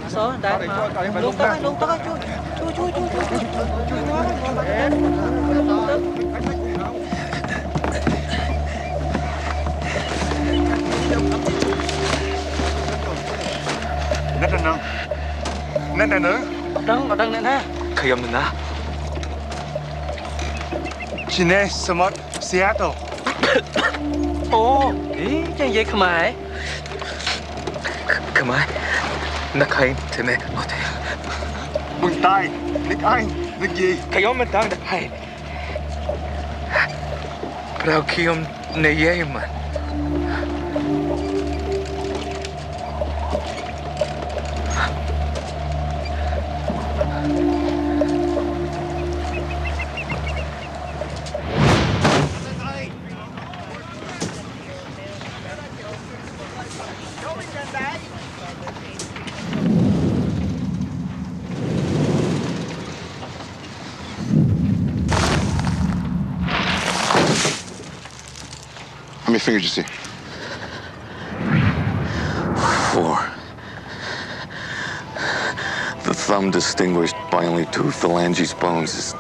số đấy luôn tới chui Nét này nữa ở đằng này ha 가염나 Chine Samot Seattle ồ ý chẳng vậy không ai 그만 나 가임 때문에 어때 Mừng tay Nick Anh Nick gì 가염은 당다 하이 Brau kiom ne yeman How many fingers you see? 4. The thumb distinguished by only 2 phalanges bones is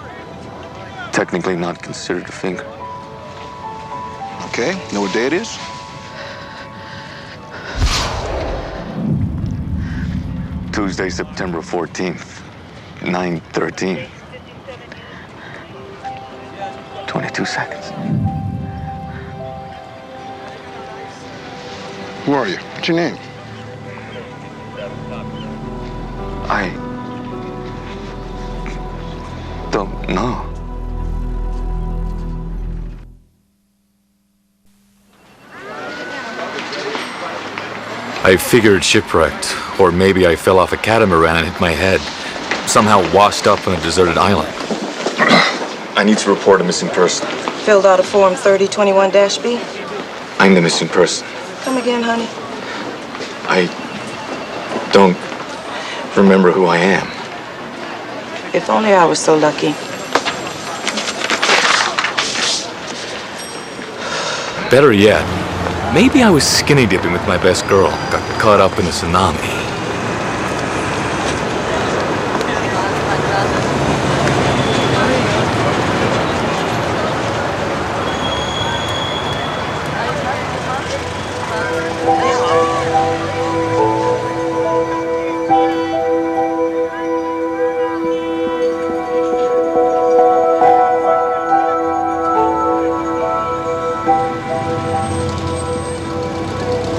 technically not considered a finger. Okay, know what day it is? Tuesday, September 14th, 9:13. 22 seconds. Who are you? What's your name? I don't know. I figured shipwrecked, or maybe I fell off a catamaran and hit my head. Somehow washed up on a deserted island. I need to report a missing person. Filled out a form 3021-B. I'm the missing person. Come again, honey. I don't remember who I am. If only I was so lucky. Better yet, maybe I was skinny dipping with my best girl, got caught up in a tsunami.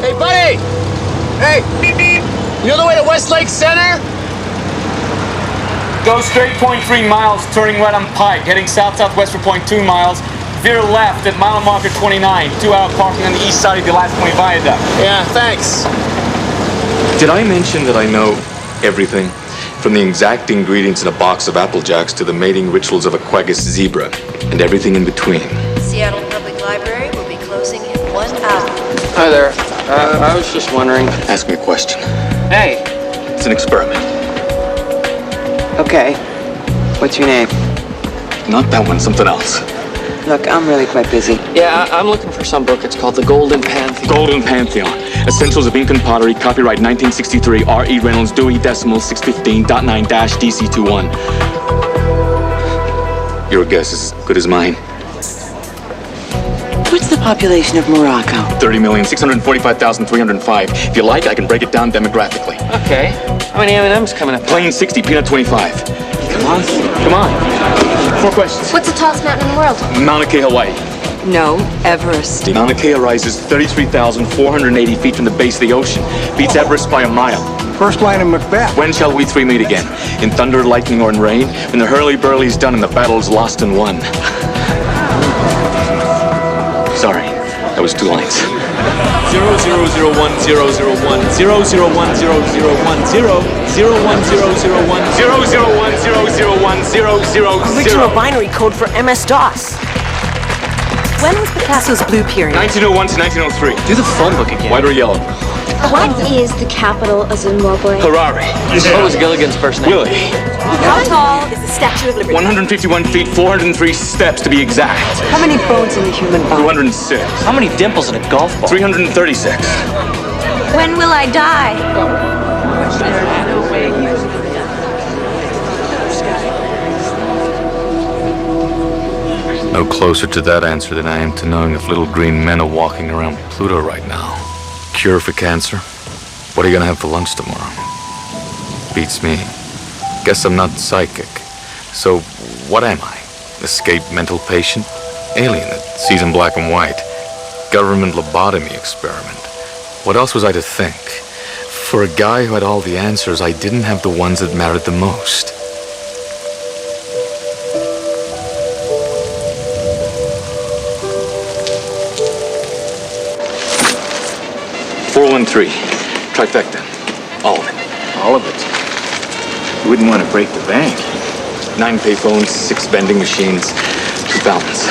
hey buddy hey you know the way to Westlake Center Go straight 0.3 miles, turning right on Pike, heading south-southwest for 0.2 miles. Veer left at mile marker 29, 2-hour parking on the east side of the Elastic Point Viaduct. yeah thanks Did I mention that I know everything? From the exact ingredients in a box of Apple Jacks to the mating rituals of a Quaggas zebra, and everything in between. Seattle Public Library will be closing in 1 hour. hi there I was just wondering Ask me a question. hey It's an experiment. Okay. What's your name? Not that one, something else. Look, I'm really quite busy. yeah I'm looking for some book it's called The Golden Pantheon Golden Pantheon. Essentials of Incan Pottery, copyright 1963, R.E. Reynolds, Dewey Decimal 615.9-DC21. Your guess is as good as mine. What's the population of Morocco? 30,645,305. If you like, I can break it down demographically. okay how many M&M's coming up Plain 60, peanut 25. Come on. Come on. 4 questions. What's the tallest mountain in the world? Mauna Kea, Hawaii. No, Everest. Mauna Kea rises 33,480 feet from the base of the ocean. Beats Everest by a mile. First line of Macbeth. When shall we 3 meet again? In thunder, lightning, or in rain? When the hurly-burly's done and the battle's lost and won. Sorry, that was 2 lines. 0001001 original binary code for MS-DOS. When was Picasso's blue period? 1901 to 1903. Do the phone book again. White or yellow? What is the capital of Zimbabwe? Harare. What was Gilligan's first name? Willie. How tall is the Statue of Liberty? 151 feet, 403 steps to be exact. How many bones in the human body? 206. How many dimples in a golf ball? 336. When will I die? closer to that answer than I am to knowing if little green men are walking around Pluto right now. Cure for cancer? What are you gonna have for lunch tomorrow? Beats me. Guess I'm not psychic. So, what am I? Escaped mental patient? Alien that sees in black and white? Government lobotomy experiment? What else was I to think? For a guy who had all the answers, I didn't have the ones that mattered the most. .413. Trifecta. All of it. All of it. You wouldn't want to break the bank. 9 payphones, 6 vending machines, 2 fountains.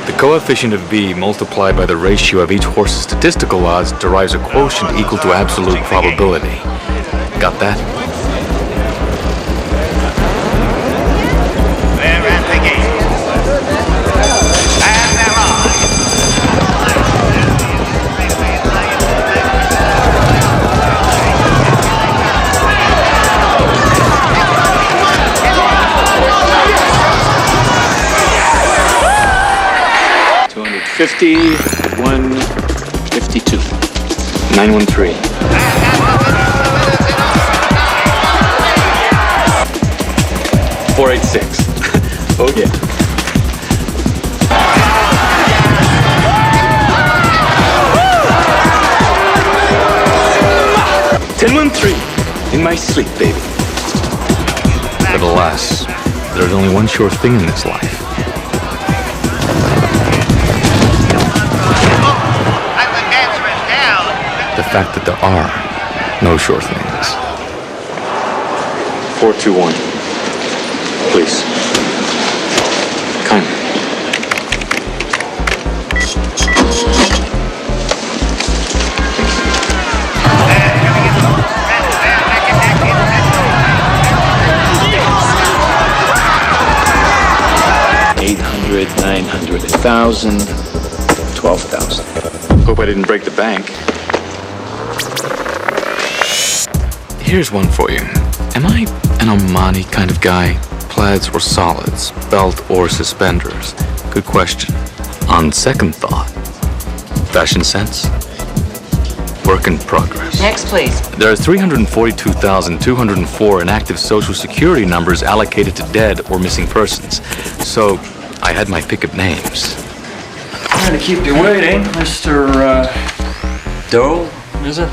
The coefficient of B multiplied by the ratio of each horse's statistical odds derives a quotient equal to absolute probability. Got that? They're at the gate. And they're on. 50, 152. 913. 486. Oh yeah. In my sleep, baby. But alas, there's only one sure thing in this life. The fact that there are no sure things. 421. Please. Kindly. $800, $900, $1,000, $12,000. Hope I didn't break the bank. Here's one for you. Am I an Armani kind of guy? Plaids or solids? Belt or suspenders? Good question. On second thought, fashion sense? Work in progress. Next, please. There are 342,204 inactive Social Security numbers allocated to dead or missing persons. So, I had my pick of names. Trying to keep you waiting, Mr. Doe, is it?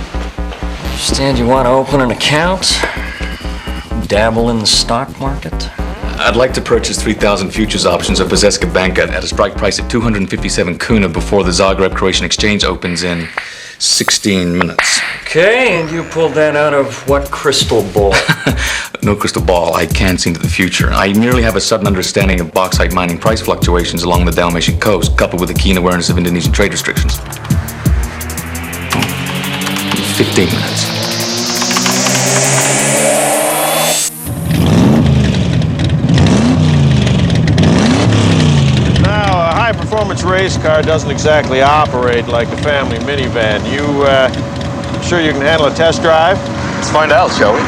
Understand you want to open an account? Dabble in the stock market? I'd like to purchase 3,000 futures options of Poseska Banka at a strike price of 257 kuna before the Zagreb Croatian Exchange opens in 16 minutes. Okay, and you pulled that out of what crystal ball? No crystal ball. I can't see into the future. I merely have a sudden understanding of bauxite mining price fluctuations along the Dalmatian coast, coupled with a keen awareness of Indonesian trade restrictions. 15 minutes. Now, a high-performance race car doesn't exactly operate like a family minivan. You, sure you can handle a test drive? Let's find out, shall we?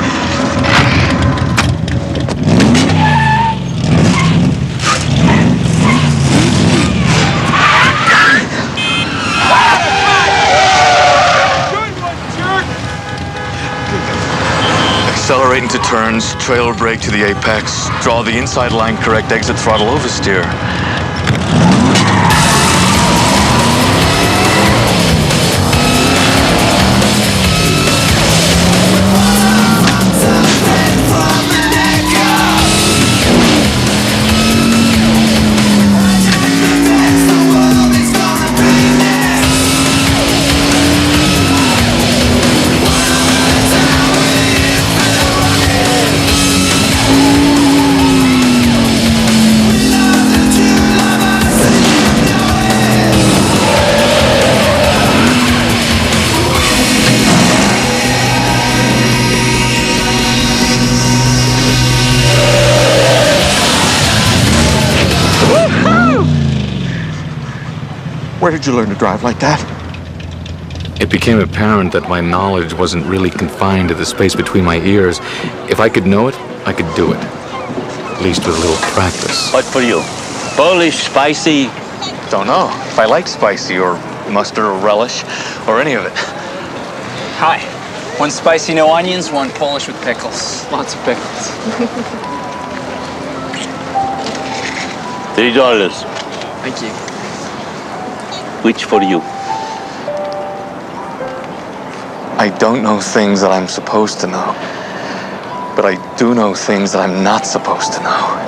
Accelerate into turns, trailer brake to the apex, draw the inside line correct, exit throttle oversteer. Where did you learn to drive like that? It became apparent that my knowledge wasn't really confined to the space between my ears. If I could know it, I could do it. At least with a little practice. What for you? Polish, spicy? Don't know if I like spicy or mustard or relish or any of it. Hi. One spicy, no onions, one Polish with pickles. Lots of pickles. $3. Thank you. Which for you? I don't know things that I'm supposed to know, but I do know things that I'm not supposed to know.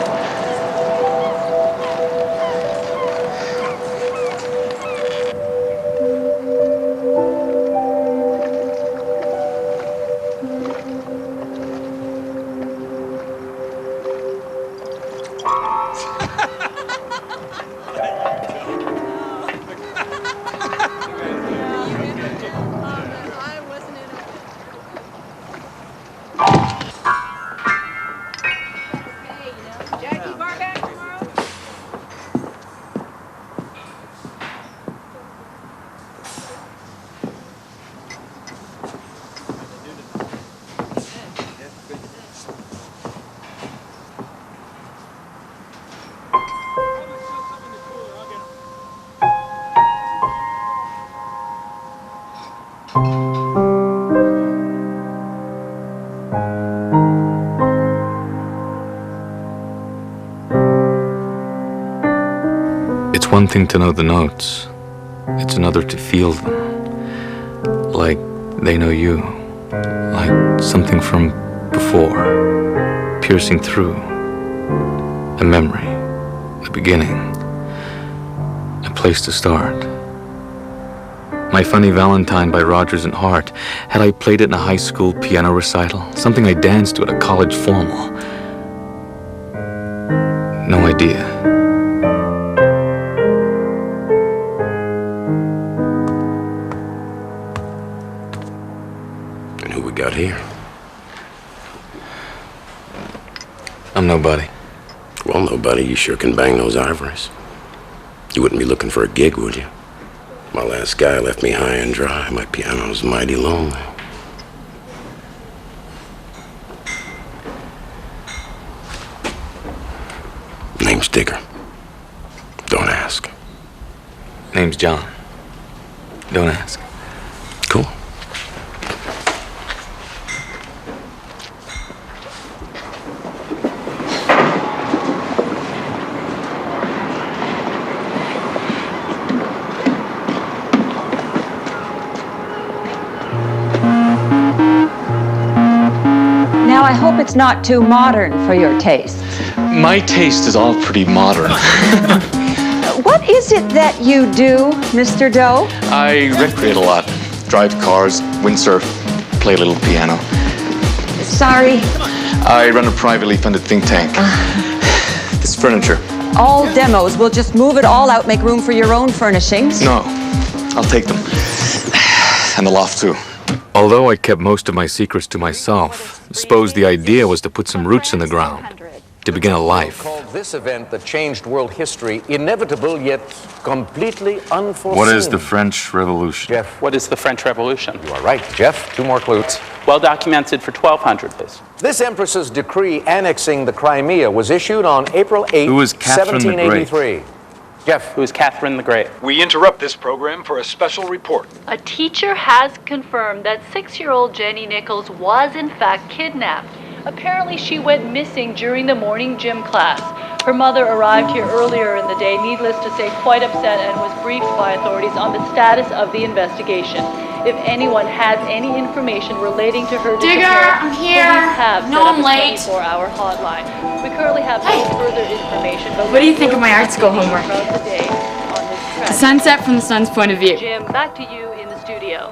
It's one thing to know the notes. It's another to feel them. Like they know you. Like something from before. Piercing through. A memory. A beginning. A place to start. My Funny Valentine by Rodgers and Hart. Had I played it in a high school piano recital? Something I danced to at a college formal? No idea. And who we got here? I'm nobody. Well, nobody, you sure can bang those ivories. You wouldn't be looking for a gig, would you? My last guy left me high and dry. My piano's mighty lonely. Name's Digger. Don't ask. Name's John. Don't ask. Cool. Now, I hope it's not too modern for your tastes. My taste is all pretty modern. What is it that you do, Mr. Doe? I recreate a lot. Drive cars, windsurf, play a little piano. Sorry. I run a privately funded think tank. This furniture. All demos. We'll just move it all out, make room for your own furnishings. No, I'll take them. And the loft, too. Although I kept most of my secrets to myself, suppose the idea was to put some roots in the ground, to begin a life. Called this event that changed world history inevitable yet completely unforeseen. What is the French Revolution? Jeff. What is the French Revolution? You are right, Jeff. 2 more clues. Well documented for 1200, please. This empress's decree annexing the Crimea was issued on April 8, Who was Catherine the Great? 1783. Jeff. Who is Catherine the Great? We interrupt this program for a special report. A teacher has confirmed that 6-year-old Jenny Nichols was in fact kidnapped. Apparently she went missing during the morning gym class. Her mother arrived here earlier in the day, needless to say quite upset, and was briefed by authorities on the status of the investigation. If anyone has any information relating to her Digger, disappearance, I'm here. police have No, set up I'm a late. 24-hour hotline. We currently have no further information, but What do you think of my art school homework? throughout the day on this track. Sunset from the sun's point of view. Jim, back to you in the studio.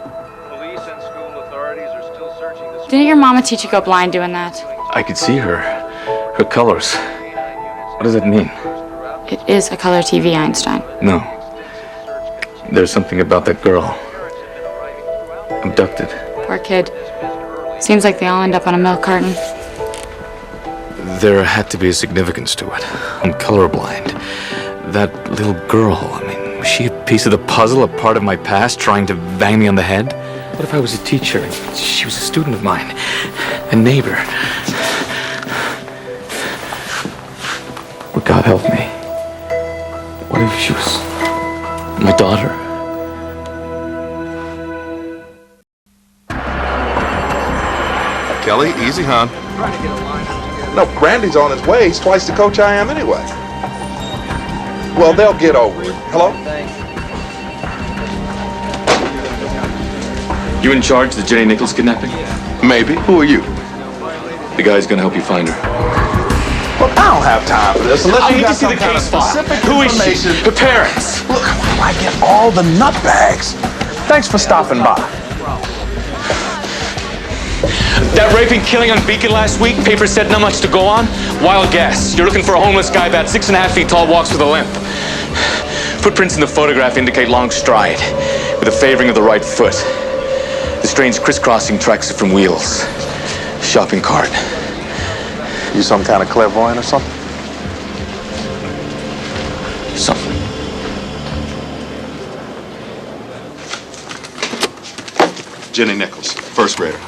Police and school authorities are still searching the Didn't your mama teach you go blind doing that? I could see her colors. What does it mean? It is a color TV, Einstein. No. There's something about that girl. Abducted. Poor kid. Seems like they all end up on a milk carton. There had to be a significance to it. I'm colorblind. That little girl, I mean, was she a piece of the puzzle, a part of my past, trying to bang me on the head? What if I was a teacher and she was a student of mine? A neighbor? God help me. What if she was my daughter? Kelly, easy, hon. No, Randy's on his way. He's twice the coach I am anyway. Well, they'll get over it. Hello? You in charge of the Jenny Nichols kidnapping? Maybe. Who are you? The guy's gonna help you find her. Look, I don't have time for this unless you got some kind of specific information. Her parents. Look, I get all the nutbags. Thanks for stopping by. That rape and killing on Beacon last week, paper said not much to go on. Wild guess. You're looking for a homeless guy about 6.5 feet tall, walks with a limp. Footprints in the photograph indicate long stride, with a favoring of the right foot. The strange crisscrossing tracks from wheels. Shopping cart. You some kind of clairvoyant or something? Something. Jenny Nichols, first grader.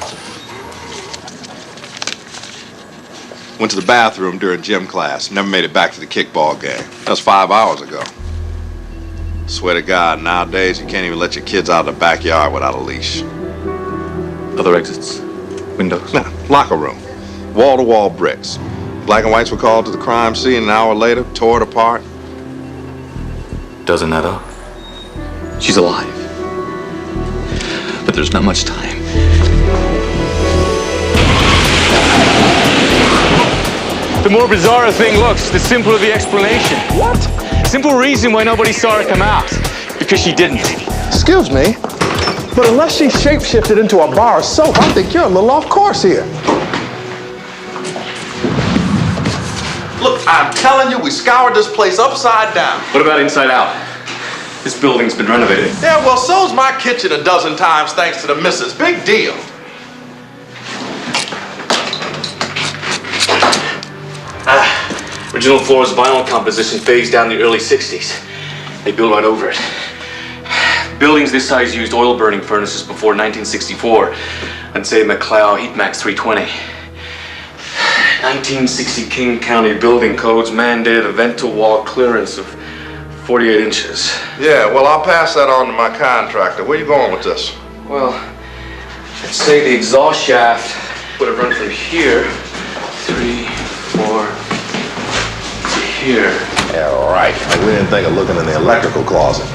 Went to the bathroom during gym class. Never made it back to the kickball game. That was 5 hours ago. Swear to God, nowadays you can't even let your kids out of the backyard without a leash. Other exits? Windows? Nah, locker room. Wall-to-wall bricks. Black and whites were called to the crime scene an hour later, tore it apart. Doesn't that up? She's alive. But there's not much time. The more bizarre a thing looks, the simpler the explanation. What? Simple reason why nobody saw her come out. Because she didn't. Excuse me, but unless she shapeshifted into a bar of soap, I think you're a little off course here. Look, I'm telling you, we scoured this place upside down. What about inside out? This building's been renovated. Yeah, well, so's my kitchen a dozen times thanks to the missus. Big deal. Original floor's vinyl composition phased down in the early 60s. They built right over it. Buildings this size used oil burning furnaces before 1964. I'd say McLeod Heatmax 320. 1960 King County building codes mandated a vent-to-wall clearance of 48 inches. Yeah, well, I'll pass that on to my contractor. Where you going with this? Well, I'd say the exhaust shaft would have run from here, 3, 4, to here. Yeah, right. Like we didn't think of looking in the electrical closet.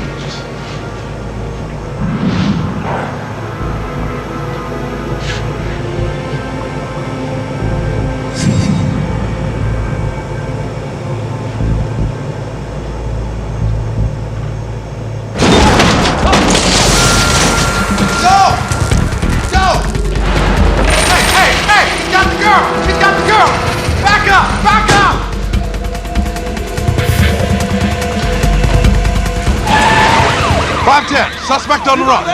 Back up! 510, suspect on the run.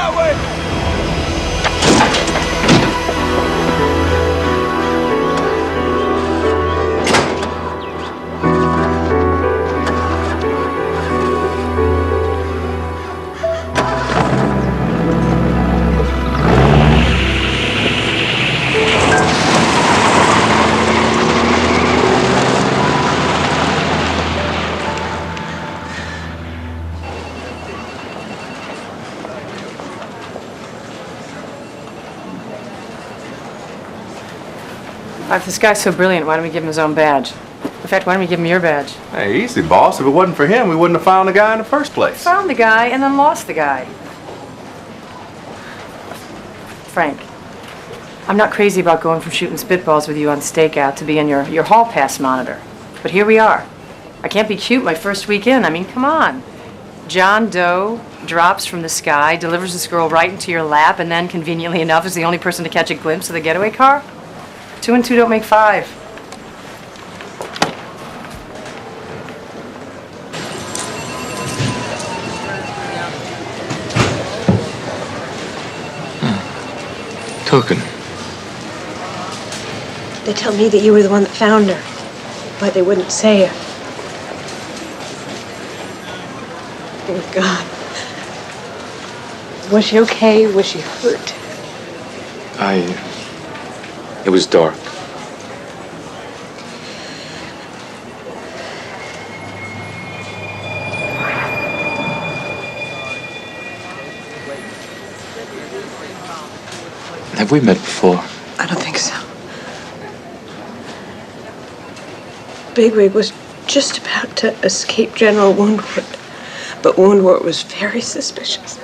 If this guy's so brilliant, why don't we give him his own badge? In fact, why don't we give him your badge? Hey, easy, boss. If it wasn't for him, we wouldn't have found the guy in the first place. Found the guy and then lost the guy. Frank, I'm not crazy about going from shooting spitballs with you on stakeout to being your hall pass monitor. But here we are. I can't be cute my first week in. I mean, come on. John Doe drops from the sky, delivers this girl right into your lap, and then, conveniently enough, is the only person to catch a glimpse of the getaway car? 2 and 2 don't make 5. Token. They tell me that you were the one that found her, but they wouldn't say it. Oh, God. Was she okay? Was she hurt? It was dark. we met before? I don't think so. Bigwig was just about to escape General Woundwort, but Woundwort was very suspicious.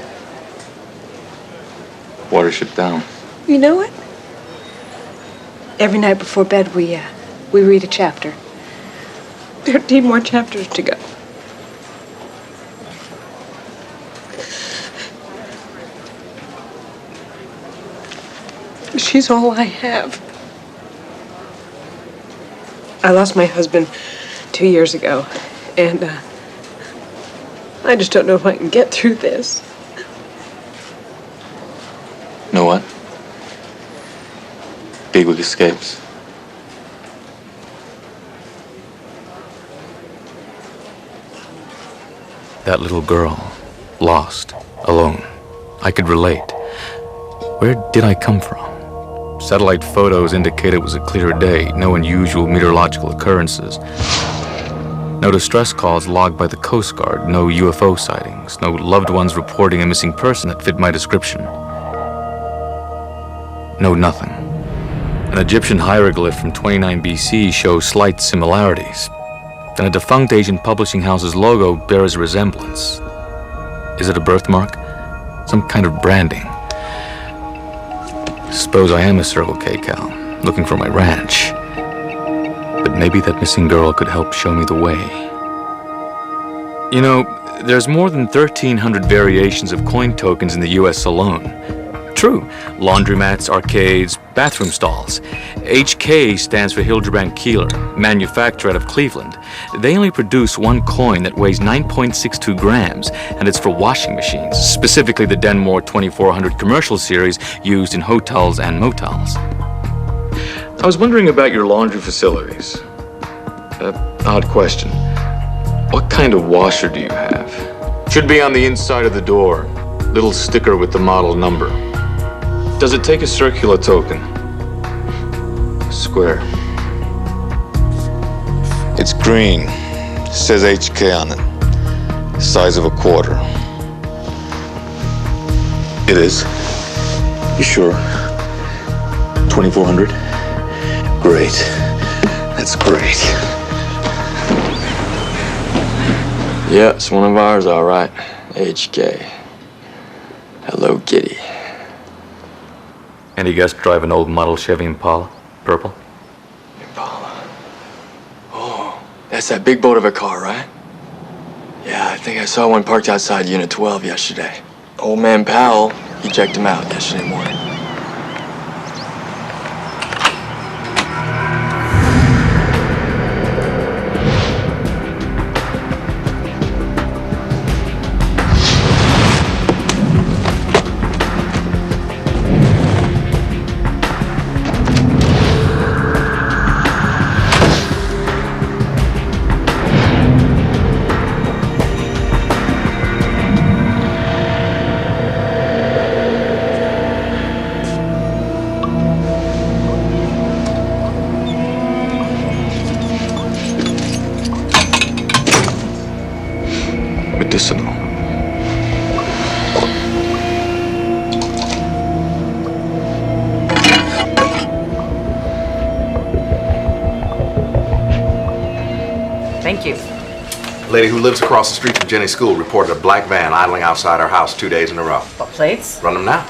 Watership Down. You know what? Every night before bed, we read a chapter. 13 more chapters to go. She's all I have. I lost my husband 2 years ago, and I just don't know if I can get through this. Know what? Bigwig escapes. That little girl, lost, alone. I could relate. Where did I come from? Satellite photos indicate it was a clear day, no unusual meteorological occurrences. No distress calls logged by the Coast Guard, no UFO sightings, no loved ones reporting a missing person that fit my description. No nothing. An Egyptian hieroglyph from 29 BC shows slight similarities, and a defunct Asian publishing house's logo bears a resemblance. Is it a birthmark? Some kind of branding? Suppose I am a Circle K cow, looking for my ranch. But maybe that missing girl could help show me the way. You know, there's more than 1,300 variations of coin tokens in the US alone. True, laundromats, arcades, bathroom stalls. HK stands for Hildebrand Keeler, manufacturer out of Cleveland. They only produce one coin that weighs 9.62 grams, and it's for washing machines, specifically the Denmore 2400 commercial series used in hotels and motels. I was wondering about your laundry facilities. Odd question. What kind of washer do you have? Should be on the inside of the door. Little sticker with the model number. Does it take a circular token? Square. It's green. Says HK on it. Size of a quarter. It is. You sure? 2400? Great. That's great. Yeah, it's one of ours, all right. HK. Hello, Kitty. Any guess drive an old model Chevy Impala? Purple? Impala. Oh, that's that big boat of a car, right? Yeah, I think I saw one parked outside Unit 12 yesterday. Old man Powell, he checked him out yesterday morning. Medicinal. Thank you. Lady who lives across the street from Jenny's school reported a black van idling outside her house 2 days in a row. What, plates? Run them now.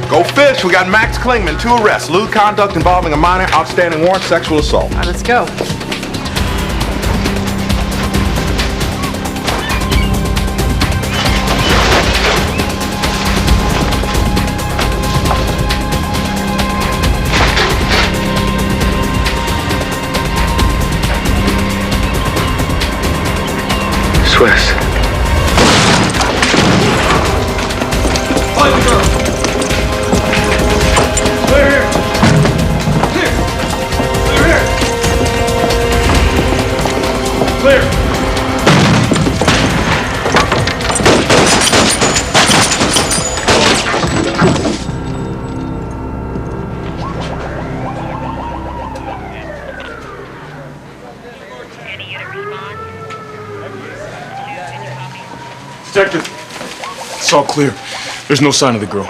Go fish. We got Max Klingman, 2 arrests. Lewd conduct involving a minor, outstanding warrant, sexual assault. All right, let's go. Swiss. Find the girl. Clear here. Clear. Clear here. Clear. Detective, it's all clear. There's no sign of the girl.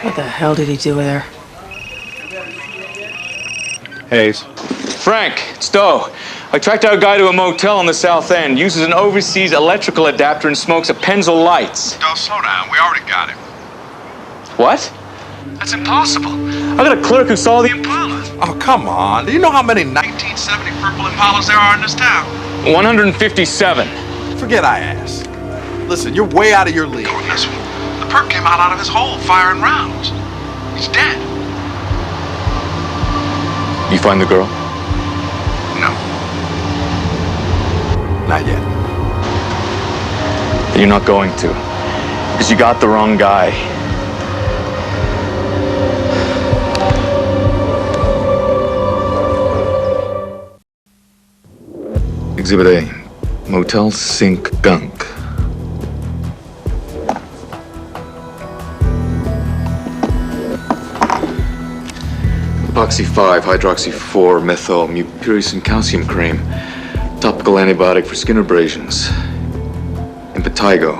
What the hell did he do with her? Hayes. Frank, it's Doe. I tracked out a guy to a motel on the south end, uses an overseas electrical adapter and smokes a Pennzoil Lights. Don't slow down. We already got him. What? That's impossible. I got a clerk who saw the Impala. Oh, come on. Do you know how many 1970 purple Impalas there are in this town? 157. Forget I asked. Listen, you're way out of your league. This one. The perp came out of his hole firing rounds. He's dead. You find the girl? No. Not yet. You're not going to. Because you got the wrong guy. Exhibit A, Motel Sink Gunk. Epoxy 5, hydroxy 4, methyl, mupirocin calcium cream. Topical antibiotic for skin abrasions. Impetigo.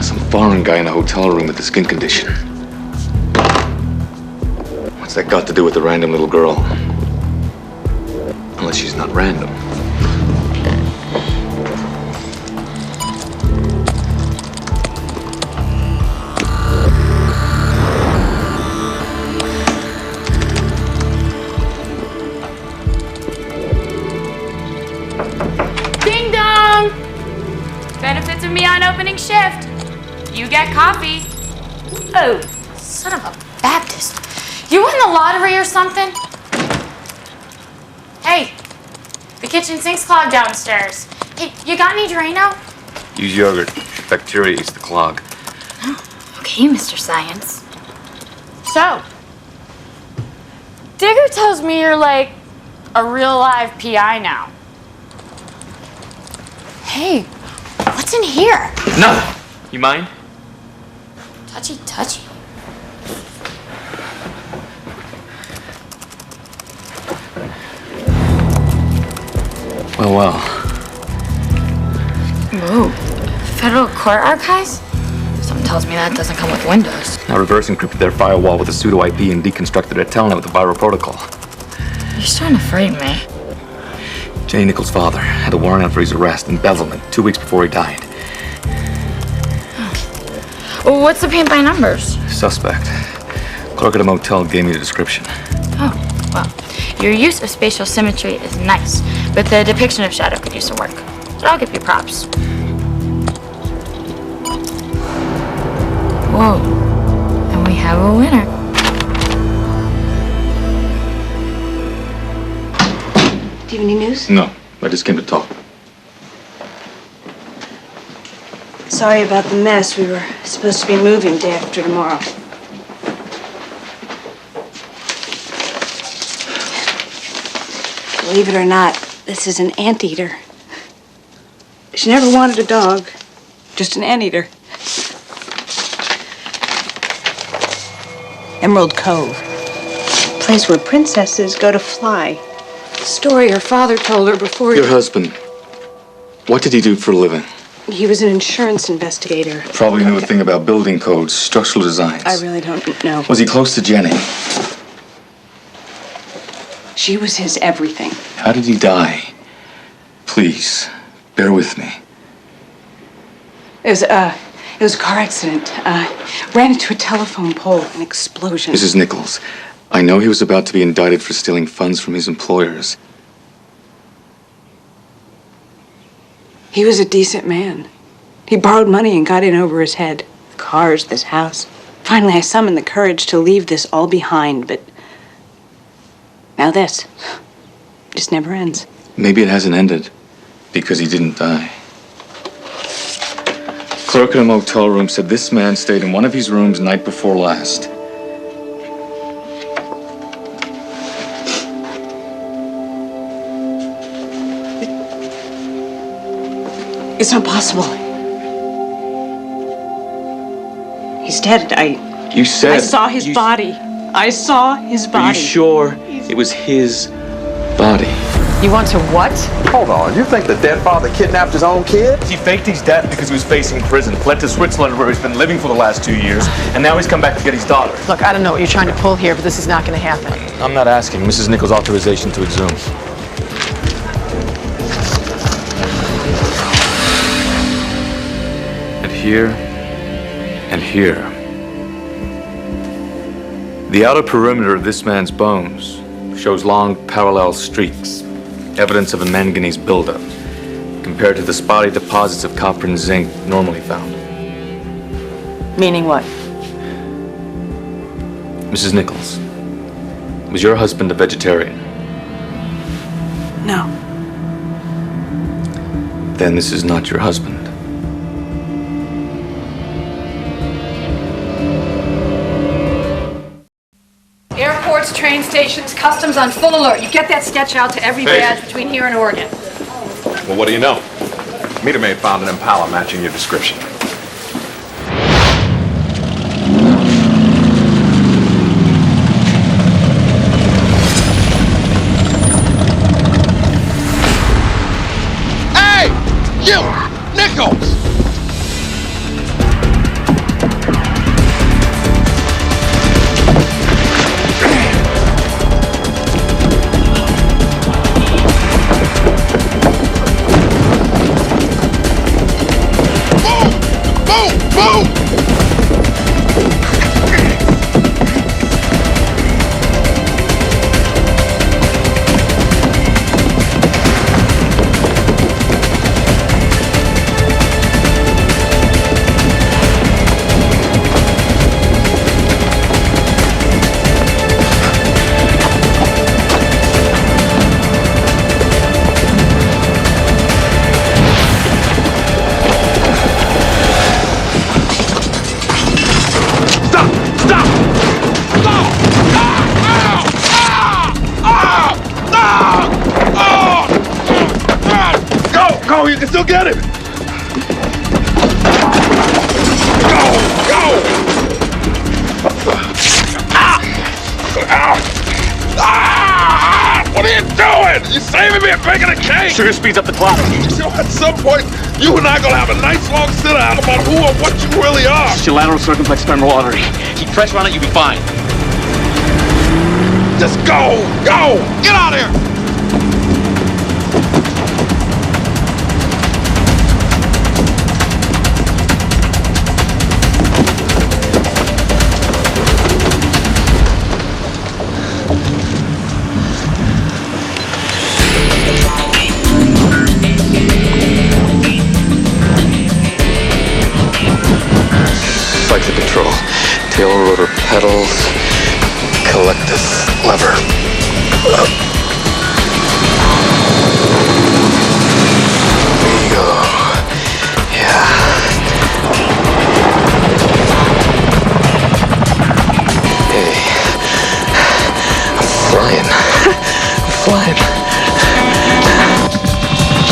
Some foreign guy in a hotel room with a skin condition. What's that got to do with the random little girl? Unless she's not random. Ding dong! Benefits of me on opening shift. You get coffee. Oh, son of a Baptist. You won the lottery or something? Hey, the kitchen sink's clogged downstairs. Hey, you got any Drano? Use yogurt. Bacteria eats the clog. Okay, Mr. Science. So, Digger tells me you're like a real live PI now. Hey, what's in here? Nothing. You mind? Touchy, touchy. Well. Whoa, Federal Court Archives? Something tells me that doesn't come with Windows. I reverse encrypted their firewall with a pseudo IP and deconstructed their telnet with a viral protocol. You're starting to frighten me. Jenny Nichols' father had a warrant out for his arrest, embezzlement, 2 weeks before he died. Well, what's the paint by numbers? Suspect. Clerk at a motel gave me the description. Oh, well, your use of spatial symmetry is nice, but the depiction of shadow could use some work. So I'll give you props. Whoa, and we have a winner. Do you have any news? No, I just came to talk. Sorry about the mess. We were supposed to be moving day after tomorrow. Believe it or not, this is an anteater. She never wanted a dog, just an anteater. Emerald Cove, place where princesses go to fly. Story her father told her before Your husband, what did he do for a living? He was an insurance investigator. Probably knew a thing about building codes, structural designs. I really don't know. Was he close to Jenny? She was his everything. How did he die? Please, bear with me. It was a car accident. Ran into a telephone pole, an explosion. Mrs. Nichols, I know he was about to be indicted for stealing funds from his employers. He was a decent man. He borrowed money and got in over his head. Cars, this house. Finally, I summoned the courage to leave this all behind, but now this just never ends. Maybe it hasn't ended because he didn't die. Clerk in a motel room said this man stayed in one of his rooms night before last. It's not possible. He's dead. You said... I saw his body. I saw his body. Are you sure it was his body? You want to what? Hold on, you think the dead father kidnapped his own kid? He faked his death because he was facing prison, fled to Switzerland where he's been living for the last 2 years, and now he's come back to get his daughter. Look, I don't know what you're trying to pull here, but this is not going to happen. I'm not asking. Mrs. Nichols' authorization to exhume. And here, and here. The outer perimeter of this man's bones shows long parallel streaks, evidence of a manganese buildup, compared to the spotty deposits of copper and zinc normally found. Meaning what? Mrs. Nichols, was your husband a vegetarian? No. Then this is not your husband. Airports, train stations, customs on full alert. You get that sketch out to every badge between here and Oregon. Well, what do you know? Meter Maid found an Impala matching your description. Hey! You! Nichols! Go! You can still get him! Go! What are you doing? You saving me and baking a cake? Sugar speeds up the clock. So at some point, you and I are gonna have a nice long sit-down about who or what you really are. It's your lateral circumflex femoral artery. Keep pressure on it, you'll be fine. Just go! Go! Get out of here! Flight to control. Tail rotor pedals. Collect this lever. There you go. Yeah. Hey. I'm flying. I'm flying.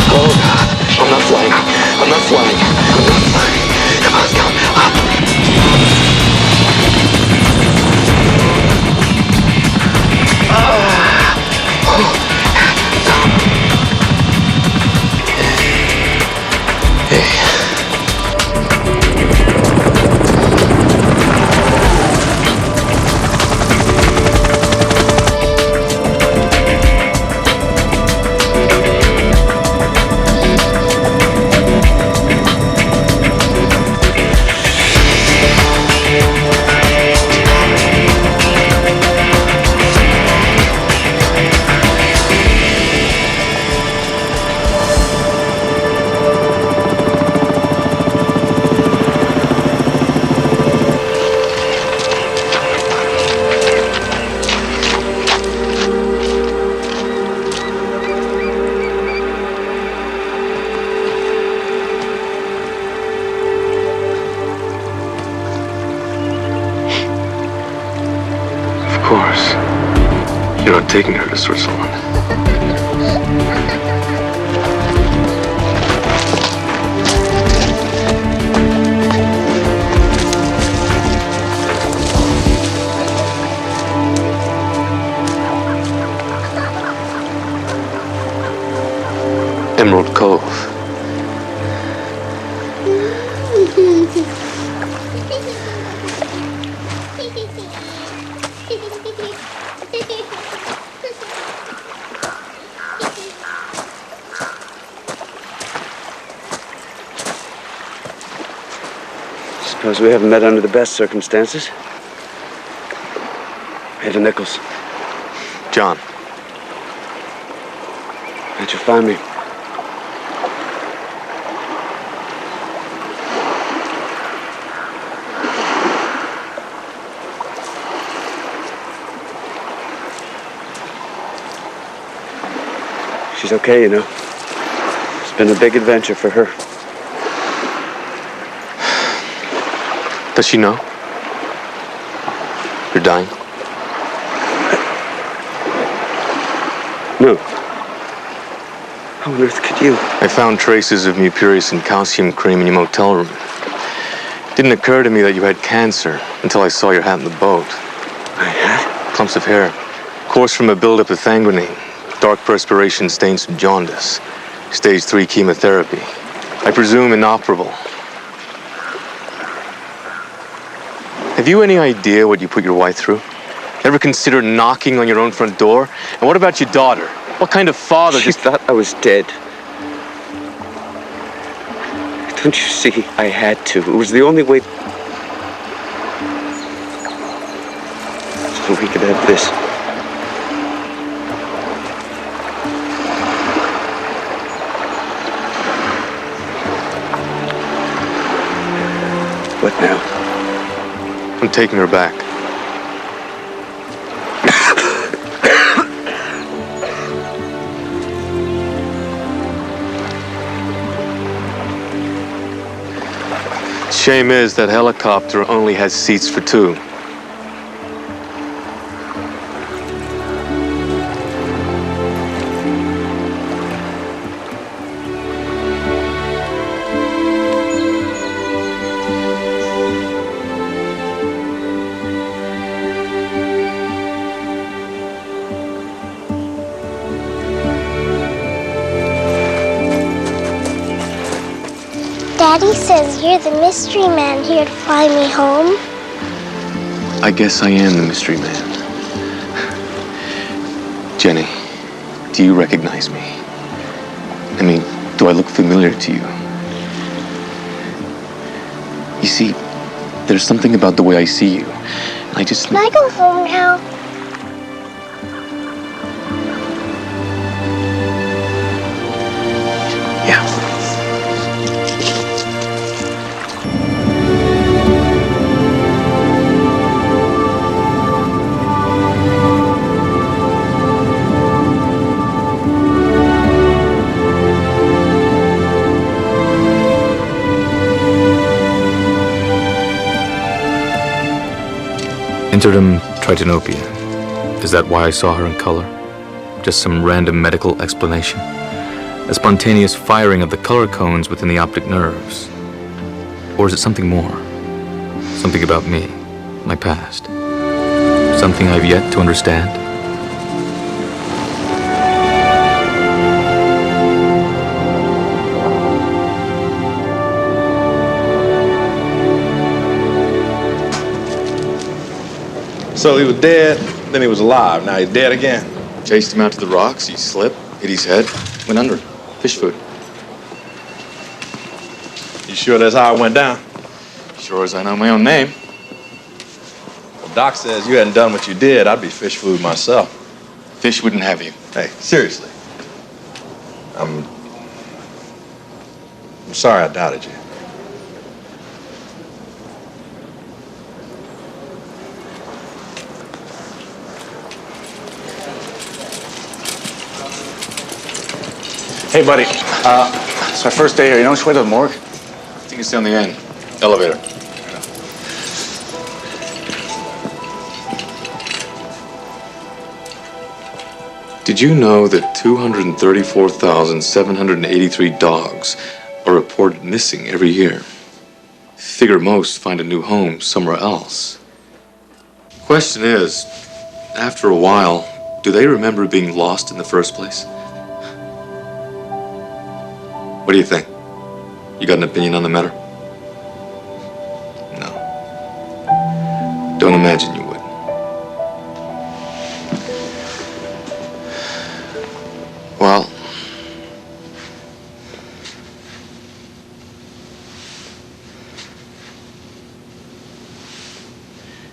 Oh God. I'm not flying. I'm not flying. I'm not flying. Come on, come up. Of course. You're not taking her to Switzerland. Emerald Cove. Suppose we haven't met under the best circumstances. Ava Nichols. John. How'd you find me? She's okay, you know. It's been a big adventure for her. Does she know? You're dying? No. How on earth could you? I found traces of mupirus and calcium cream in your motel room. It didn't occur to me that you had cancer until I saw your hat in the boat. My hat? Clumps of hair. Course from a buildup of thangolene. Dark perspiration stains from jaundice. Stage 3 chemotherapy. I presume inoperable. Have you any idea what you put your wife through? Ever consider knocking on your own front door? And what about your daughter? What kind of father She thought I was dead. Don't you see? I had to. It was the only way. So we could have this. What now? I'm taking her back. Shame is that helicopter only has seats for 2. Daddy says you're the mystery man here to fly me home. I guess I am the mystery man. Jenny, do you recognize me? I mean, do I look familiar to you? You see, there's something about the way I see you. I just... Can I go home now? Yeah. Interdom tritanopia. Is that why I saw her in color? Just some random medical explanation? A spontaneous firing of the color cones within the optic nerves? Or is it something more? Something about me, my past? Something I've yet to understand? So he was dead, then he was alive. Now he's dead again. Chased him out to the rocks, he slipped, hit his head, went under. Fish food. You sure that's how it went down? Sure as I know my own name. Well, Doc says you hadn't done what you did, I'd be fish food myself. Fish wouldn't have you. Hey, seriously. I'm sorry I doubted you. Hey, buddy. It's my first day here. You know which way to the morgue? I think it's down the end. Elevator. Did you know that 234,783 dogs are reported missing every year? Figure most find a new home somewhere else. Question is, after a while, do they remember being lost in the first place? What do you think? You got an opinion on the matter? No. Don't imagine you would. Well,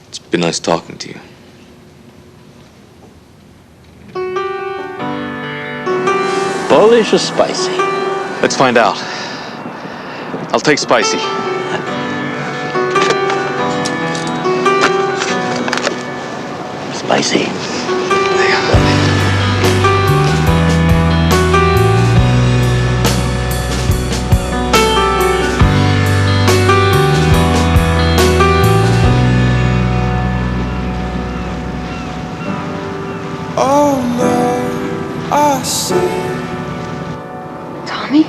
it's been nice talking to you. Polish or spicy? Let's find out. I'll take spicy. Spicy. Oh no, I see Tommy?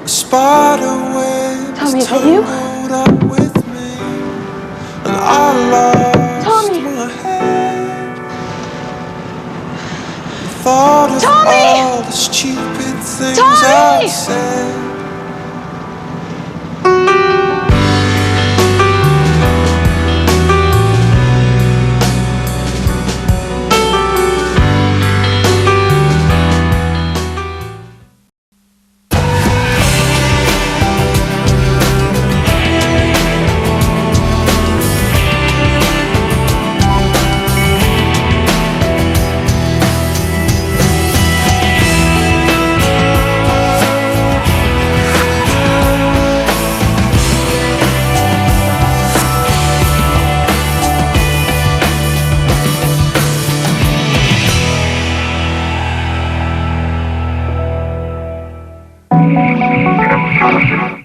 a spider web Tommy, is that you? tangled up with me, and I lost Tommy! my head. The thought of Tommy! all the stupid things Tommy! I said. Thank you.